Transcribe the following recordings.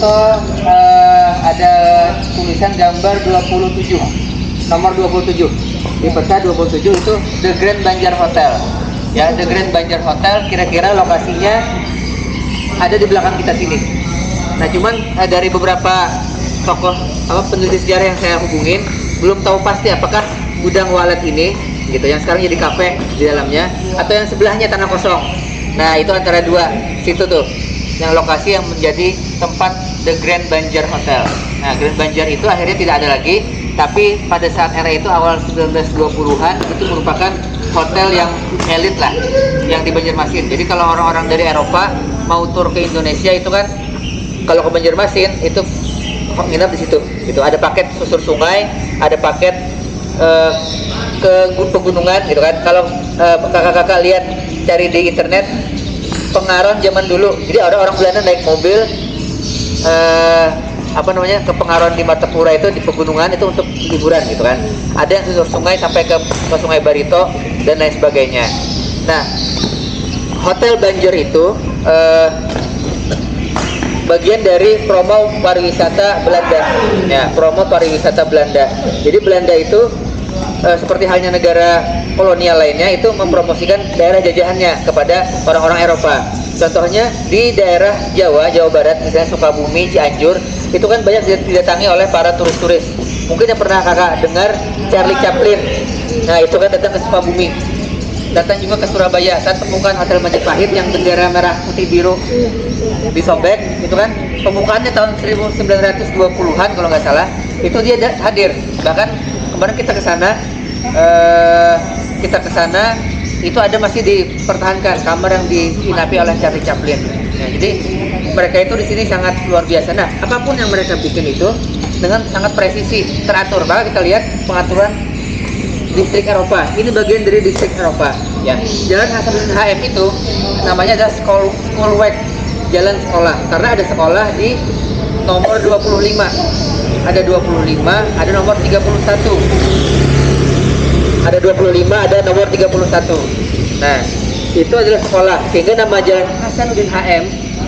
foto ada tulisan gambar 27, nomor 27 di peta 27 itu The Grand Banjar Hotel ya. The Grand Banjar Hotel kira-kira lokasinya ada di belakang kita sini. Nah cuman dari beberapa tokoh peneliti sejarah yang saya hubungin belum tahu pasti apakah gudang Walet ini gitu yang sekarang jadi kafe di dalamnya atau yang sebelahnya tanah kosong. Nah itu antara dua situ tuh yang lokasi yang menjadi tempat The Grand Banjar Hotel. Nah Grand Banjar itu akhirnya tidak ada lagi, tapi pada saat era itu awal 1920-an itu merupakan hotel yang elit lah yang di Banjarmasin. Jadi kalau orang-orang dari Eropa mau tur ke Indonesia itu kan kalau ke Banjarmasin itu nginap di situ. Itu ada paket susur sungai, ada paket ke pegunungan gitu kan. Kalau kakak-kakak lihat cari di internet Pengaron zaman dulu, jadi orang Belanda naik mobil ke Pengaron di Martapura itu di pegunungan itu untuk hiburan gitu kan. Ada yang susur sungai sampai ke Sungai Barito dan lain sebagainya. Nah Hotel Banjar itu bagian dari promo pariwisata Belanda ya, promo pariwisata Belanda. Jadi Belanda itu seperti halnya negara kolonial lainnya itu mempromosikan daerah jajahannya kepada orang-orang Eropa. Contohnya di daerah Jawa Barat misalnya Sukabumi, Cianjur itu kan banyak didatangi oleh para turis-turis. Mungkin yang pernah kakak dengar Charlie Chaplin, nah itu kan datang ke Sukabumi. Datang juga ke Surabaya, saat temukan Hotel Majapahit yang bendera merah putih biru disobek, itu kan pembukaannya tahun 1920-an kalau nggak salah, itu dia hadir. Bahkan kemarin kita ke sana, itu ada masih dipertahankan kamar yang diinapi oleh Charlie Chaplin. Nah, jadi mereka itu di sini sangat luar biasa. Nah, apapun yang mereka bikin itu dengan sangat presisi, teratur. Bahkan kita lihat pengaturan distrik Eropa. Ini bagian dari distrik Eropa. Ya, Jalan Hasanuddin HM itu namanya adalah Schoolweg, jalan sekolah. Karena ada sekolah di nomor 25. Ada 25, ada nomor 31. Ada 25, ada nomor 31. Nah, itu adalah sekolah. Sehingga nama Jalan Hasanuddin HM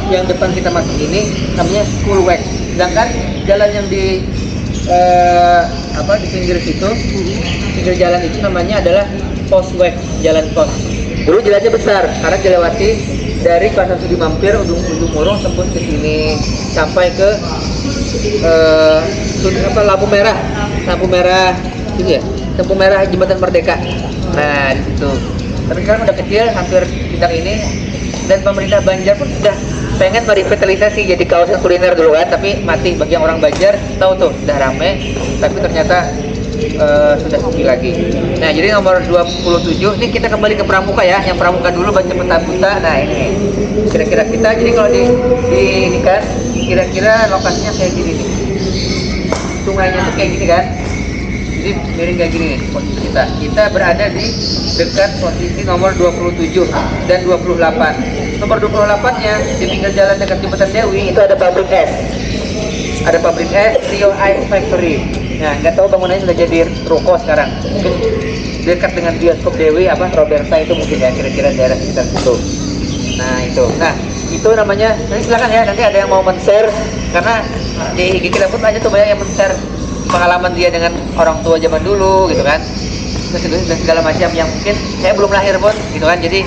yang depan kita masuk ini namanya Schoolweg. Sedangkan jalan yang di pinggir situ, pinggir jalan itu namanya adalah Postweg, jalan pos. Dulu jalannya besar karena dilewati dari Pasar Sudi Mampir, ujung Murung tembus ke sini sampai ke lampu merah gitu ya, lampu merah Jembatan Merdeka. Nah di situ. Tapi sekarang udah kecil, hampir bidang ini, dan pemerintah Banjar pun sudah pengen merevitalisasi jadi kawasan kuliner dulu kan, tapi mati. Bagi yang orang Banjar tahu tuh udah rame, tapi ternyata sudah sepi lagi. Nah jadi nomor 27 ini kita kembali ke Pramuka ya, yang Pramuka dulu baca peta buta. Nah ini kira-kira kita, jadi kalau ini kan kira-kira lokasinya kayak gini nih, sungainya tuh kayak gini kan, jadi miring kayak gini nih posisi kita berada di dekat posisi nomor 27 dan 28. Nomor 28 nya di pinggir jalan dekat Jembatan Dewi itu ada pabrik es, Rio Ice Factory. Nah nggak tahu bangunannya sudah jadi ruko sekarang, mungkin dekat dengan bioskop Dewi Roberta itu mungkin ya, kira-kira daerah sekitar situ. Nah itu namanya, nanti silakan ya, nanti ada yang mau men-share, karena di IG kita pun aja tuh banyak yang men-share pengalaman dia dengan orang tua zaman dulu gitu kan, dan segala macam yang mungkin saya belum lahir pun gitu kan. Jadi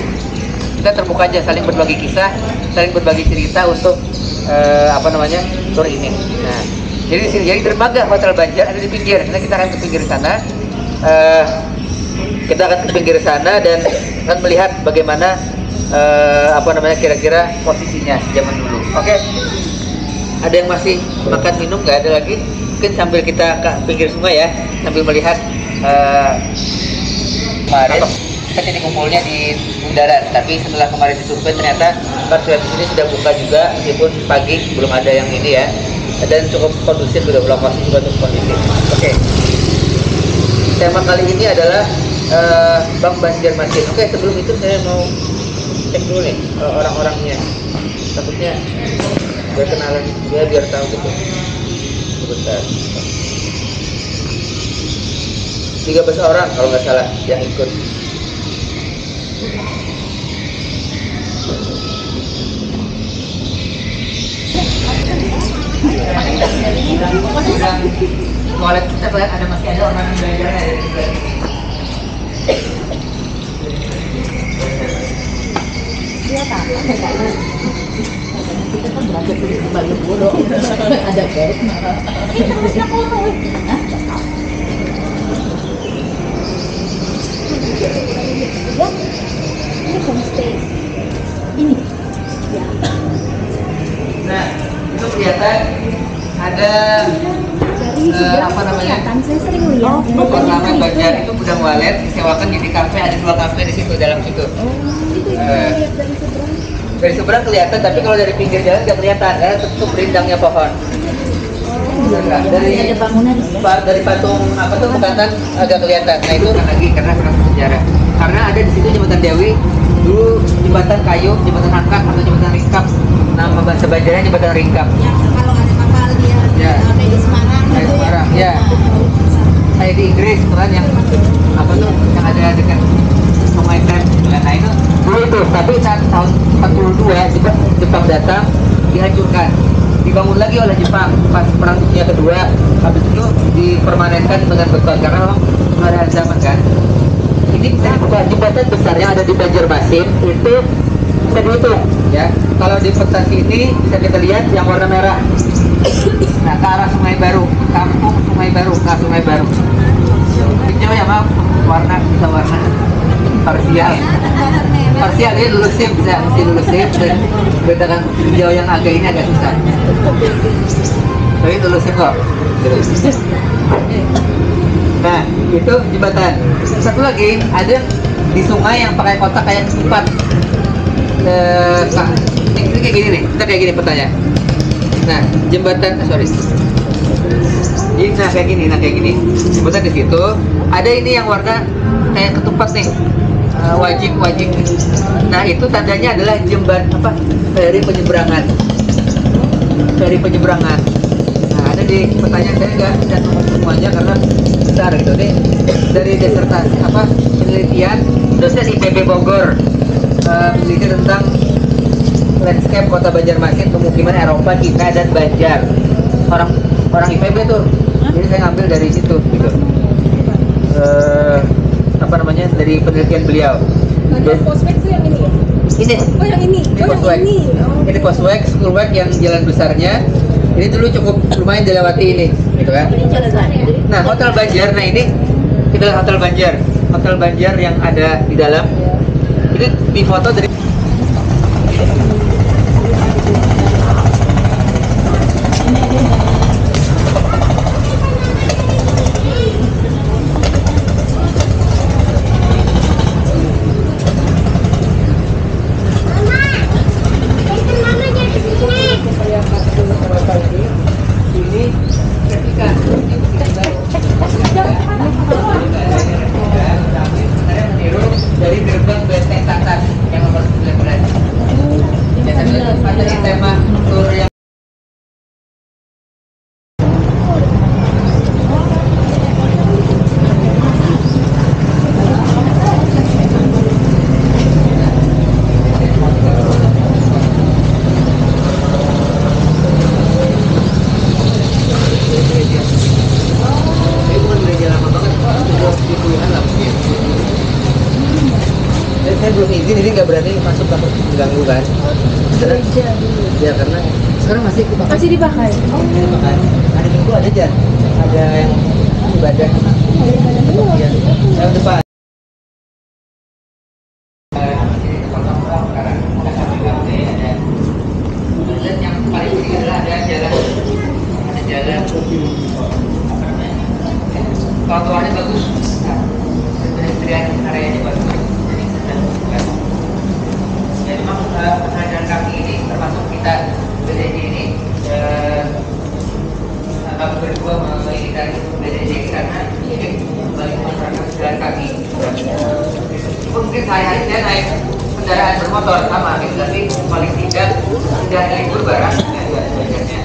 kita terbuka aja, saling berbagi kisah, saling berbagi cerita untuk tur ini. Nah jadi di sini, jadi dermaga Hotel Banjar ada di pinggir. Nah kita akan ke pinggir sana, dan akan melihat bagaimana kira-kira posisinya zaman dulu. Oke. Ada yang masih makan minum, nggak ada lagi? Mungkin sambil kita ke pinggir sungai ya, sambil melihat kemarin kita titik kumpulnya di bundaran, tapi setelah kemarin disurvei ternyata car free di sini sudah buka juga, meskipun pagi belum ada yang ini ya, dan cukup kondusif, sudah lokasi juga cukup kondusif. Oke. Tema kali ini adalah Bank Banjarmasin. Oke, sebelum itu saya mau cek dulu nih orang-orangnya, takutnya berkenalan dia biar tahu gitu. Sebentar, 13 orang kalau nggak salah yang ikut. Gudang toilet kita lihat ada masih ada ornamen banjarnya dari sebelah sini. Dia tahu karena kita kan belajar dari balik bodoh. Ada guys. Itu harusnya kono. Hah? Ya, ini homestay. Ini. Ya. Nah, itu kelihatan ada apa namanya? Saya sering lihat. Ornamen Banjar itu gudang walet disewakan jadi kafe, ada 2 kafe di situ dalam situ. Itu yang lihat dari seberang. Dari seberang kelihatan, tapi kalau dari pinggir jalan nggak kelihatan karena tertutup rindangnya pohon. Dari ada bangunan. Dari patung apa tuh bekatan agak kelihatan. Nah itu lagi karena sejarah. Karena ada di situ jembatan Dewi, dulu jembatan kayu, jembatan angkat atau jembatan ringkap. Nama bahasa Banjarnya jembatan ringkap. Ya, kalau ada kapal dia kayak di Semarang Kayak gitu Semarang, ya. Kayak di Inggris kan yang apa tuh yang ada dekat Sungai Thames. Nah itu dulu itu, tapi saat tahun 42 Jepang datang dihancurkan, dibangun lagi oleh Jepang pas Perang Dunia Kedua. Habis itu dipermanenkan dengan beton karena memang nggak ada ancaman kan. Ini jembatan besar yang ada di Banjarmasin itu bisa dihitung ya. Kalau di peta sini bisa kita lihat yang warna merah. Nah ke arah Sungai Baru, kampung Sungai Baru, ke Sungai Baru. Hijau ya maaf, warna bisa warna parsial. Parsial ini lulus SIM, bisa mesti lulus SIM dan bedakan hijau yang agak ini agak susah. Tapi lulus SIM kok. Nah itu jembatan. Satu lagi ada di sungai yang pakai kotak kayak ketupat. Ini kayak gini nih, kita kayak gini petanya. Nah jembatan, nah kayak gini, jembatan di situ. Ada ini yang warna kayak ketupat nih, wajik. Nah itu tandanya adalah jembatan apa? Feri penyeberangan. Nah ada di petanya, saya nggak nemu semuanya karena besar gitu deh. Dari disertasi apa penelitian dosen IPB Bogor, penelitian tentang landscape kota Banjarmasin, pemukiman Eropa, Cina dan Banjar. Orang IPB tuh. Jadi saya ngambil dari situ gitu. Apa namanya, dari penelitian beliau. Nah, Poswek tuh yang ini ya? Ini. Oh yang ini. Poswek. Ini Poswek, Schoolweg yang jalan besarnya. Ini dulu cukup lumayan dilewati ini, gitu kan? Nah, Hotel Banjar, nah ini adalah Hotel Banjar. Hotel Banjar yang ada di dalam. Ini difoto dari dari gerbang Benteng Tatar yang nomor 19. Ada di tema tur yang saya belum izin, ini nggak berani masuk, takut mengganggu kan. Ya karena sekarang masih dipakai. Masih dipakai. Masih dipakai. Hari Minggu ada aja, ada yang ibadah. Ya, yang depan. Yang paling tinggi adalah ada jalan trotoarnya bagus, pedestrian areanya bagus. Ya memang pengadaan kaki ini termasuk kita BDJ ini kami berdua menginginkan BDJ karena ini bagi masyarakat jalan kaki. Mungkin saya naik kendaraan bermotor sama gitu, tapi paling tidak libur barang banyaknya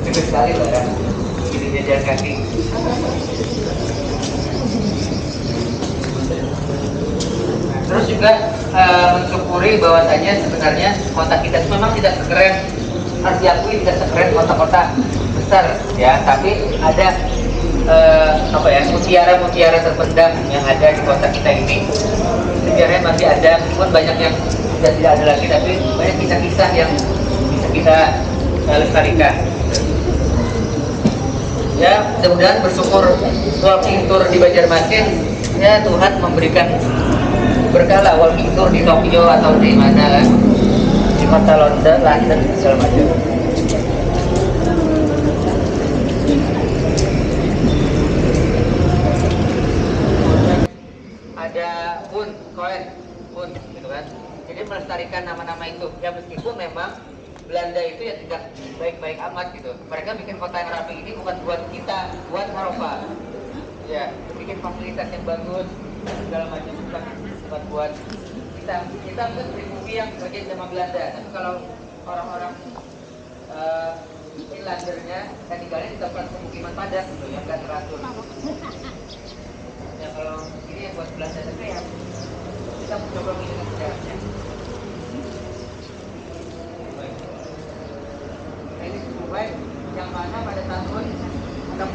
dekat sekali barang gitu jalan kaki. Terus juga mensyukuri bahwasanya sebenarnya kota kita itu memang tidak sekeren harus diakui tidak sekeren kota-kota besar ya, tapi ada apa ya, mutiara-mutiara terpendam yang ada di kota kita ini. Sejarahnya masih ada, meskipun banyak yang sudah tidak ada lagi, tapi banyak kisah-kisah yang bisa kita lestarikan. Ya, mudah-mudahan bersyukur walking tour di Banjarmasin, ya Tuhan memberikan berkah lah walking tour di Tokyo atau di mana kan, di kota London segala macam. Ada pun gitu kan. Jadi melestarikan nama-nama itu. Ya meskipun memang Belanda itu ya tidak baik-baik amat gitu. Mereka bikin kota yang rapi ini bukan buat kita, buat Eropa. Ya, bikin fasilitas yang bagus segala macam, bukan buat kita. Kita kan pribumi yang bagian sama Belanda. Tapi kalau orang-orang Finlandernya kan tinggalnya di tempat pemukiman padat gitu, yang gak teratur. Ya kalau ini yang buat Belanda tapi ya kita mencoba dengan sejarahnya. Ini Subway yang mana pada tahun 66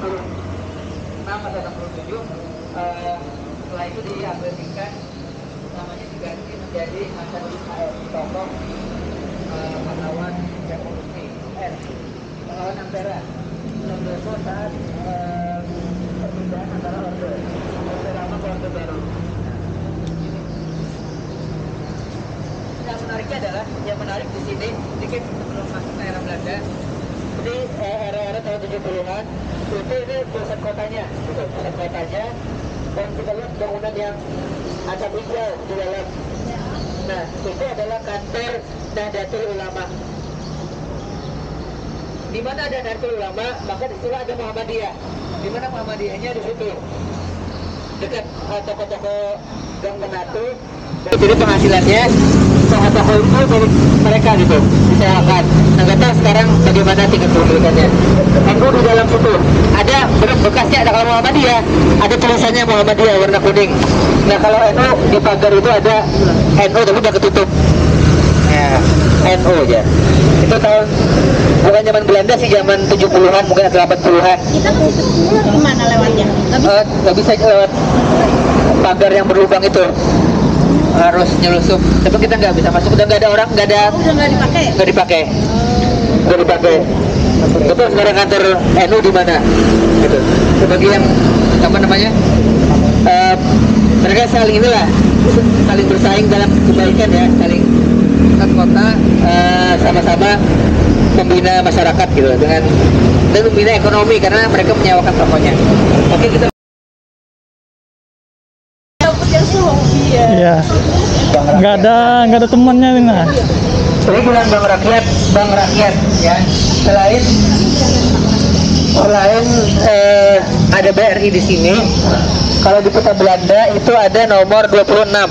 atau 67 setelah itu diabadikan, namanya diganti menjadi Hasanul AR, tokoh pahlawan revolusi pahlawan Ampera. Itu saat perpindahan antara orde lama ke orde baru. Yang menariknya adalah, yang menarik di sini sedikit sebelum masuk ke era Belanda, jadi era-era tahun 70-an itu ini pusat kotanya, pusat kotanya, dan kita lihat bangunan yang ada hijau di dalam. Nah, itu adalah kantor Nahdlatul Ulama. Di mana ada Nahdlatul Ulama, maka di situ ada Muhammadiyah. Di mana Muhammadiyahnya di situ, dekat toko-toko Gang Menatu. Jadi penghasilannya toko-toko itu dari mereka gitu, disewakan. Nah, nggak tahu sekarang bagaimana tingkat kepemilikannya. NU di dalam situ ada bekasnya, ada. Kalau Muhammadiyah ada tulisannya Muhammadiyah warna kuning. Nah, kalau NU di pagar itu ada NU tapi udah ketutup. Ya, NU aja. Itu tahun bukan zaman Belanda sih, zaman 70-an mungkin atau 80-an. Kita mau gimana lewatnya? Nggak bisa lewat pagar yang berlubang itu, harus nyelusup. Tapi kita nggak bisa masuk, udah nggak ada orang, nggak ada. Udah nggak dipakai? Nggak dipakai. Nggak dipakai. Betul, sekarang kantor NU di mana? Gitu. Sebagai yang apa namanya? Mereka saling inilah, saling bersaing dalam kebaikan ya, saling kota sama-sama membina masyarakat gitu dengan dan membina ekonomi karena mereka menyewakan tokonya. Oke, kita Iya. Nggak ada temannya ini. Ini bulan bank rakyat ya. Selain ada BRI di sini, kalau di peta Belanda itu ada nomor 26.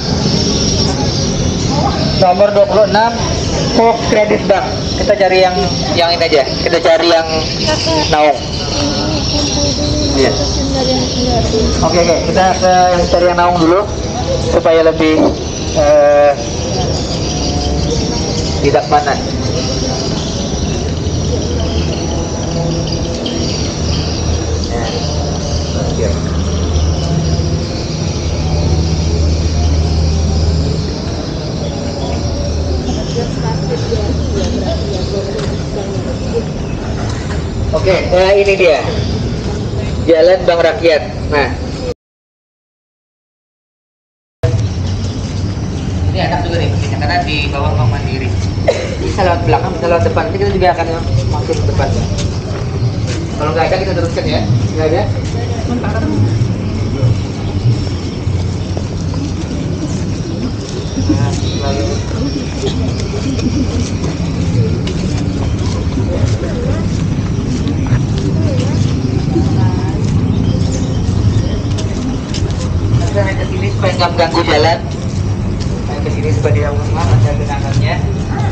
Nomor 26 Folk Credit Bank. Kita cari yang ini aja. Kita cari yang Naung. Iya. Oke, kita cari yang Naung dulu supaya lebih tidak panas. Oke, ini dia Jalan Bank Rakyat. Nah, ini enak juga nih, karena di bawah Bank Mandiri. Bisa lewat belakang, bisa lewat depan. Nanti kita juga akan masuk ke depan. Kalau nggak ada kita teruskan ya. Nggak ada? Nah, lalu saya ke sini supaya nggak mengganggu jalan. Saya ke sini supaya tidak mengganggu, ada genangannya.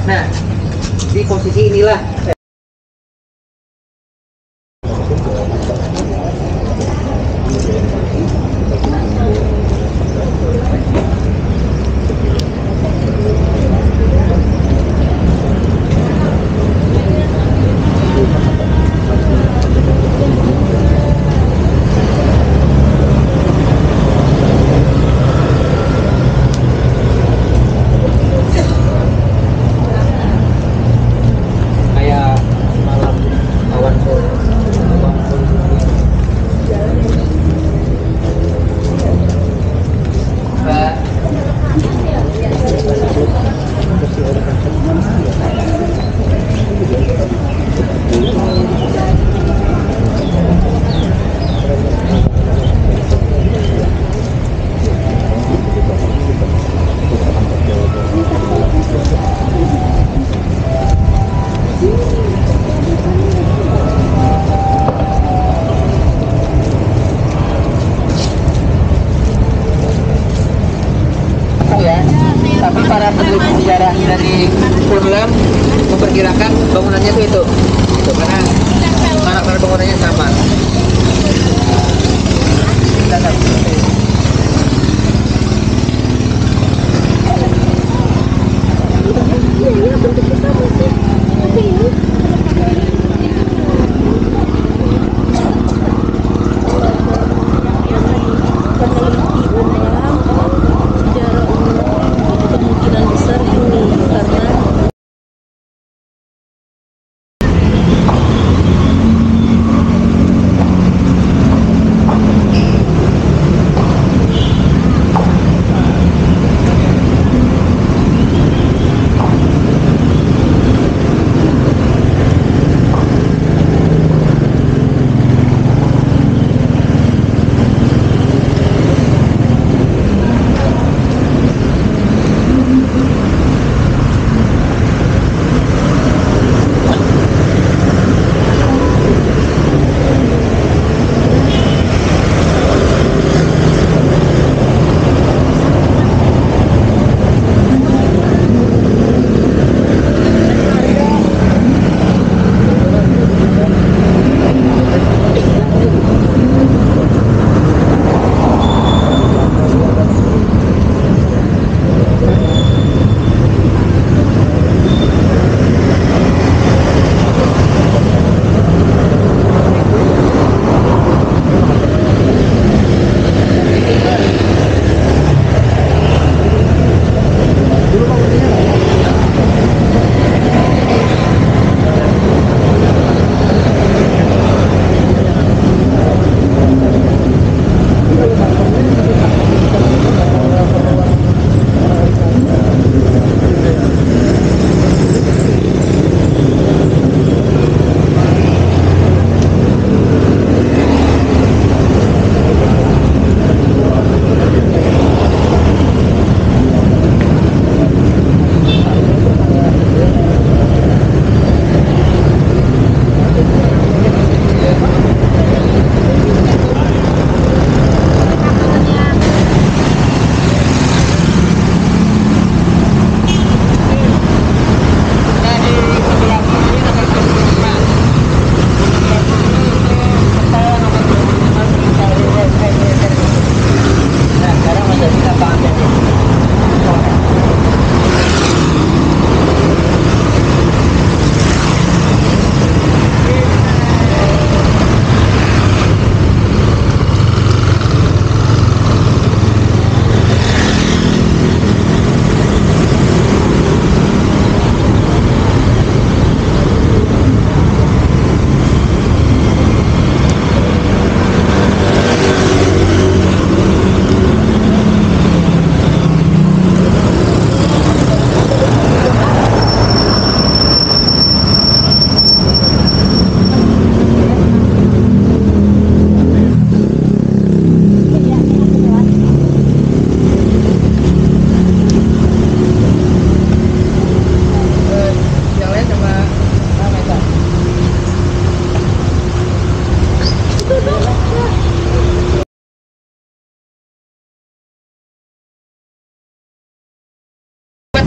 Nah, di posisi inilah bangunannya sama. Kita akan Iya, bentuknya sama sih. Tapi ini kemungkinan besar ini karena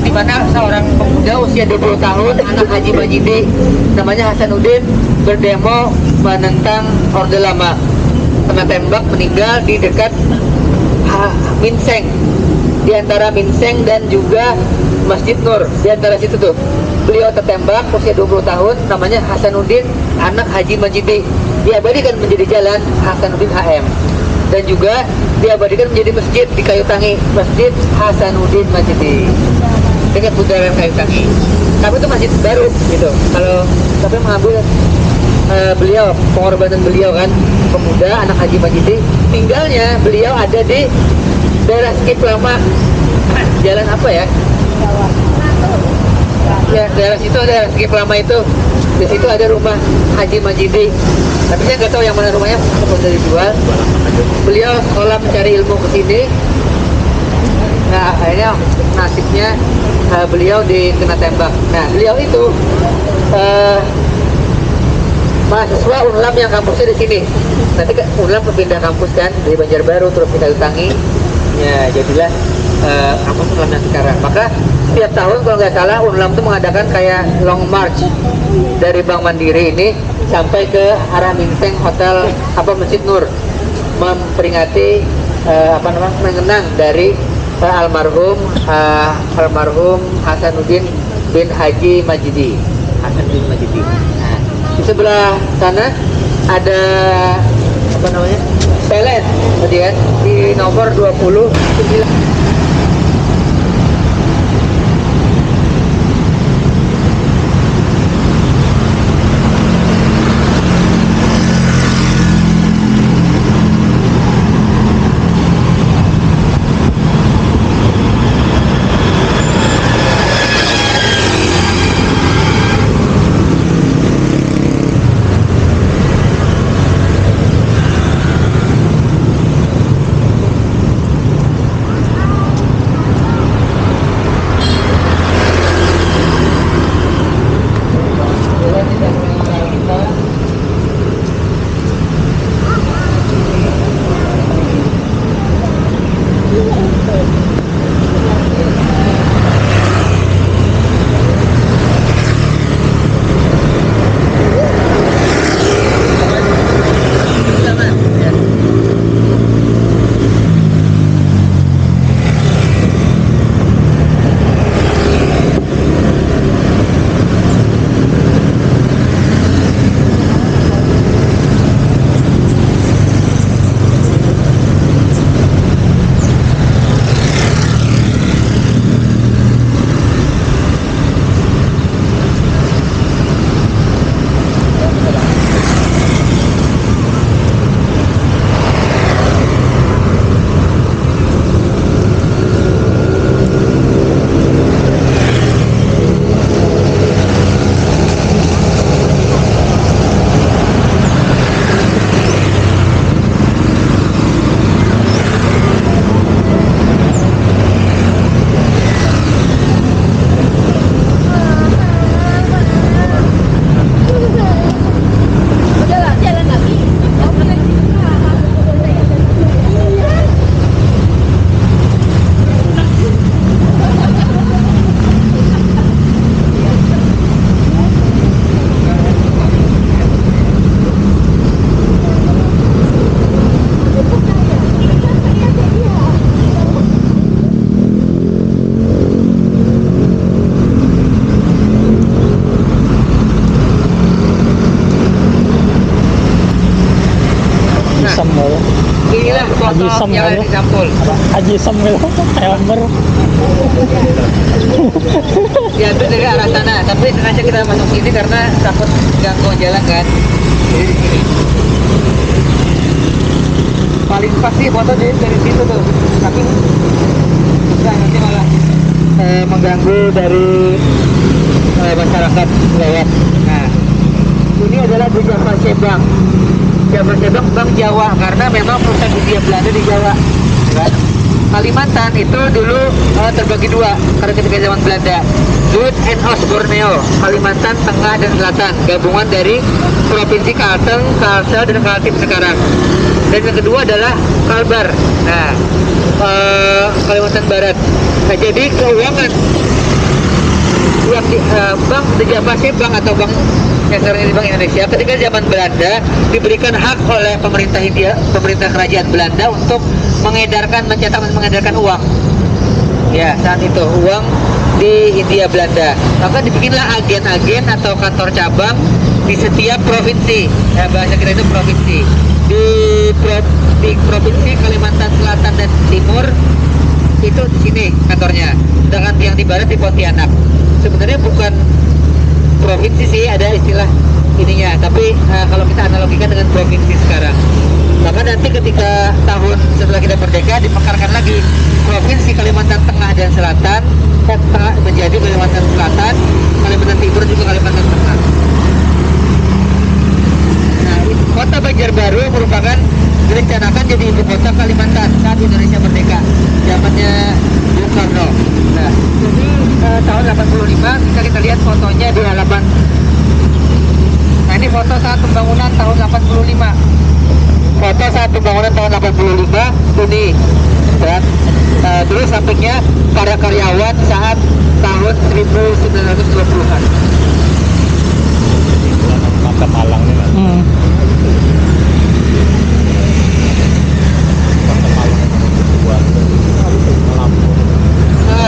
di mana seorang pemuda usia 20 tahun, anak Haji Majidi, namanya Hasanuddin, berdemo menentang Orde Lama. Kena tembak, meninggal di dekat Minseng, di antara Minseng dan juga Masjid Nur, di antara situ tuh. Beliau tertembak usia 20 tahun, namanya Hasanuddin, anak Haji Majidi. Diabadikan menjadi jalan Hasanuddin HM. Dan juga diabadikan menjadi masjid di Kayu Tangi, Masjid Hasanuddin Majidi, dekat bundaran Kayu Tangi. Tapi itu masjid baru gitu. Kalau tapi mengambil beliau, pengorbanan beliau kan, pemuda anak Haji Majidi, tinggalnya beliau ada di daerah Skip Lama. Jalan apa ya? Ya, daerah situ ada Skip Lama itu. Di situ ada rumah Haji Majidi. Tapi saya nggak tahu yang mana rumahnya, sudah dijual. Beliau sekolah mencari ilmu ke sini. Nah, akhirnya nasibnya beliau dikena tembak. Nah, beliau itu mahasiswa Unlam yang kampusnya di sini. Nanti Unlam pindah kampus kan dari Banjarbaru terus pindah ke Tangi. Ya, jadilah kampus Unlam yang sekarang. Maka setiap tahun kalau nggak salah Unlam itu mengadakan kayak long march dari Bank Mandiri ini sampai ke arah Minteng Hotel Masjid Nur, memperingati mengenang dari almarhum Hasanuddin bin Haji Majidi. Hasanuddin Majidi. Nah, di sebelah sana ada pelet tadi kan di nomor 29. Inilah foto yang ada di Sampul. Haji Sam gitu, kayak Amber. Ya itu dari arah sana, tapi sengaja kita masuk sini karena takut ganggu jalan kan. Jadi di sini. Paling pasti foto dari situ tuh, tapi bisa nanti malah mengganggu dari masyarakat lewat. Nah, ini adalah di Java Sebang. Java Sebang Bank Jawa, karena memang pusat Hindia Belanda di Jawa, kan? Kalimantan itu dulu terbagi dua karena ketika zaman Belanda. Zuid en Oost Borneo, Kalimantan Tengah dan Selatan, gabungan dari provinsi Kalteng, Kalsel dan Kaltim sekarang. Dan yang kedua adalah Kalbar, nah Kalimantan Barat. Nah, jadi keuangan yang Bank di Java Sebang atau Bank yang sekarang ini Bank Indonesia, ketika zaman Belanda diberikan hak oleh pemerintah Hindia, pemerintah kerajaan Belanda untuk mengedarkan, mencetak dan mengedarkan uang. Ya, saat itu uang di Hindia Belanda. Maka dibikinlah agen-agen atau kantor cabang di setiap provinsi. Ya, bahasa kita itu provinsi. Di provinsi Kalimantan Selatan dan Timur itu di sini kantornya. Sedangkan yang di barat di Pontianak. Sebenarnya bukan provinsi sih, ada istilah ininya, tapi kalau kita analogikan dengan provinsi sekarang, maka nanti ketika tahun setelah kita merdeka dimekarkan lagi provinsi Kalimantan Tengah dan Selatan menjadi Kalimantan Selatan, Kalimantan Timur juga Kalimantan Tengah. Nah, kota Banjarbaru merupakan direncanakan jadi ibu kota Kalimantan saat Indonesia merdeka, zamannya Bung Karno. Nah, ini tahun 85 bisa kita lihat fotonya di halaman. Nah, ini foto saat pembangunan tahun 85. Foto saat pembangunan tahun 85 ini, dan terus sampingnya para karyawan saat tahun 1920-an. Mantap Malang nih. Nah,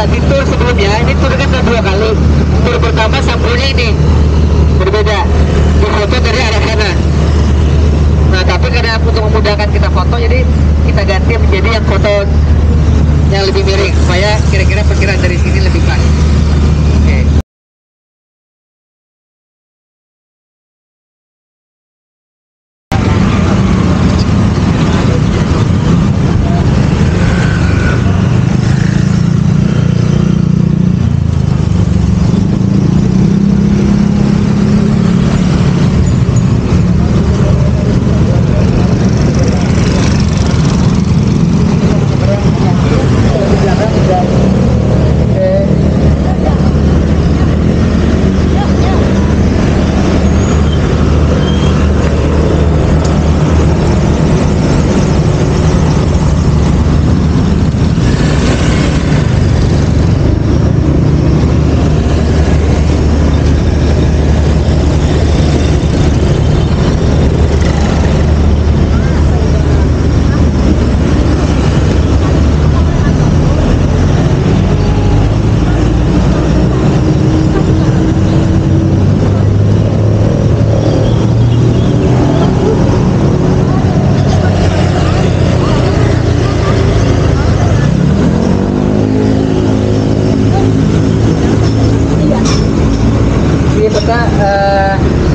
di tour sebelumnya, ini tour kan ada 2 kali. Tour pertama sampulnya ini berbeda, di foto dari arah sana. Nah, tapi karena untuk memudahkan kita foto, jadi kita ganti menjadi yang foto yang lebih miring supaya kira-kira perkiraan dari sini lebih pas. Oke.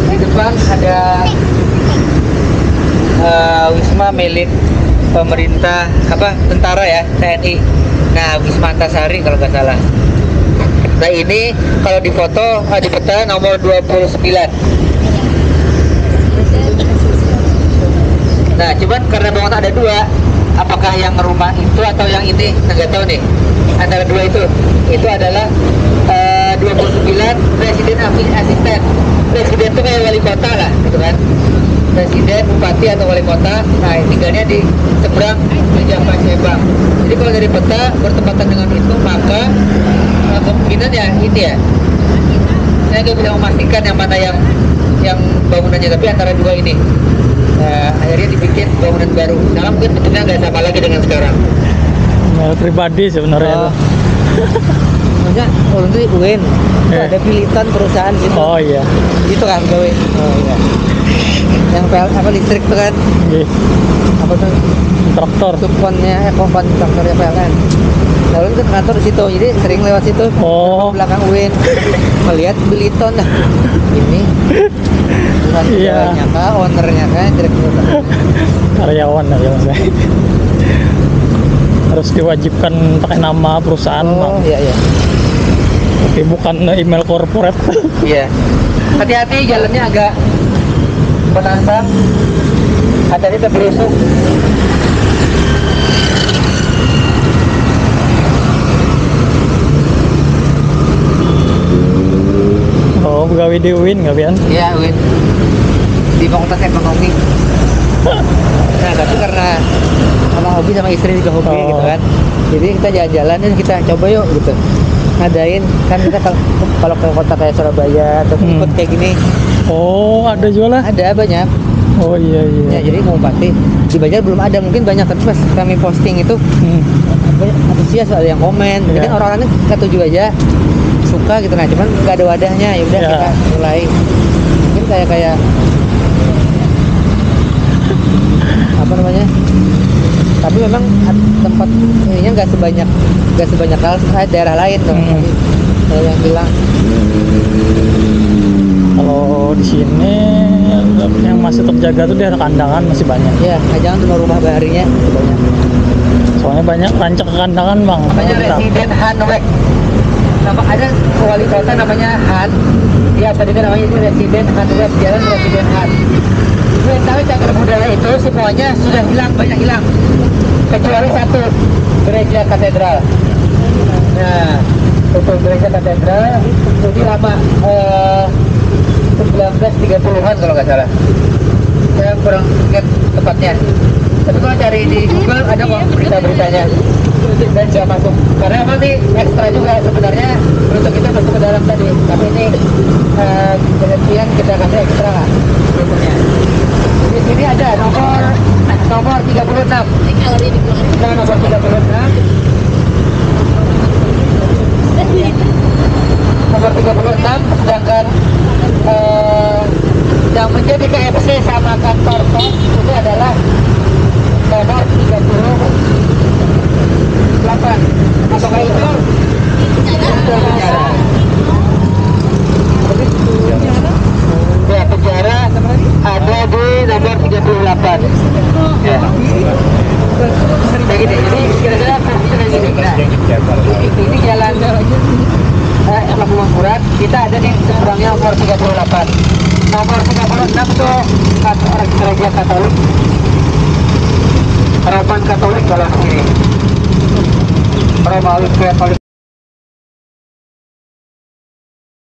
Di depan ada wisma milik pemerintah tentara ya, TNI. Nah, Wisma Antasari kalau nggak salah. Nah, ini kalau di foto di peta nomor 29. Nah, cuman karena bawah ada 2, apakah yang rumah itu atau yang ini nggak tahu nih. Antara 2 itu adalah 29 presiden asisten. Presiden itu kayak wali kota lah, gitu kan? Presiden, bupati atau wali kota. Nah, tinggalnya di seberang di Java Sebang. Jadi kalau dari peta bertepatan dengan itu, maka kemungkinan ya ini ya. Saya nggak bisa memastikan yang mana yang bangunannya, tapi antara 2 ini. Nah, akhirnya dibikin bangunan baru. Nah, mungkin bentuknya nggak sama lagi dengan sekarang. Pribadi sebenarnya. Maksudnya kalau itu UIN ada pilihan perusahaan gitu. Oh iya. Gitu kan gawe. Oh iya. Yang listrik tuh kan. Iya. Apa tuh? Traktor. Subkonnya kompan traktornya PLN. Lalu ke kantor di situ, jadi sering lewat situ. Oh. Belakang UIN. Melihat Biliton nah. Ini. Bukan pegawainya kah, ownernya kah, direktur. Karyawan aja mas. Harus diwajibkan pakai nama perusahaan. Oh iya iya. Tapi bukan email corporate. Iya. Hati-hati jalannya agak menantang. Hati-hati terberusuk. Oh, pegawai di UIN nggak Bian? Iya, UIN. Di Fakultas Ekonomi. Nah, tapi karena hobi sama istri juga hobi gitu kan. Jadi kita jalan-jalan dan kita coba yuk gitu. Ngadain kan kita kalau ke kota kayak Surabaya atau ikut kayak gini. Oh, ada jualan? Ada banyak. Oh iya iya. Ya, jadi mau pasti di Banjar belum ada, mungkin banyak, tapi pas kami posting itu banyak antusias, ada yang komen. Jadi kan orang-orangnya ketujuh aja suka gitu, nah cuman nggak ada wadahnya, ya udah kita mulai. Mungkin kayak apa namanya? Tapi memang tempat ininya nggak sebanyak daerah lain tuh. Kalau yang bilang kalau di sini yang masih terjaga tuh daerah kandangan masih banyak. Iya, jangan cuma rumah baharinya masih banyak. Soalnya banyak rancak ke kandangan bang. Namanya Residen Han Wek. Ada wali kota namanya Han. Dia tadinya namanya itu Residen Han Wek, jalan Residen Han. Tapi cagar budaya itu semuanya sudah hilang, banyak hilang. Kecuali satu, gereja katedral. Nah, untuk gereja katedral itu lama 1930-an kalau nggak salah. Saya kurang ingat tepatnya. Tapi kalau cari di Google ada kok berita-beritanya. dan bisa masuk. Karena emang nih ekstra juga sebenarnya untuk kita masuk ke dalam tadi. Tapi ini pengertian kita kasih ekstra lah pintunya. Di sini ada nomor 36. Nah, nomor 36. Nomor 36, sedangkan yang menjadi KFC sama kantor pos itu adalah nomor 38. Apakah itu? Penjara. Ya, penjara ada di nomor 38. Ya. Kayak gini, ini kira-kira gini. Nah, ini jalan Mangkurat, kita ada di seberangnya nomor 38. Nomor 36 itu orang gereja Katolik, Roman Katolik kalau ini. Romawi Katolik.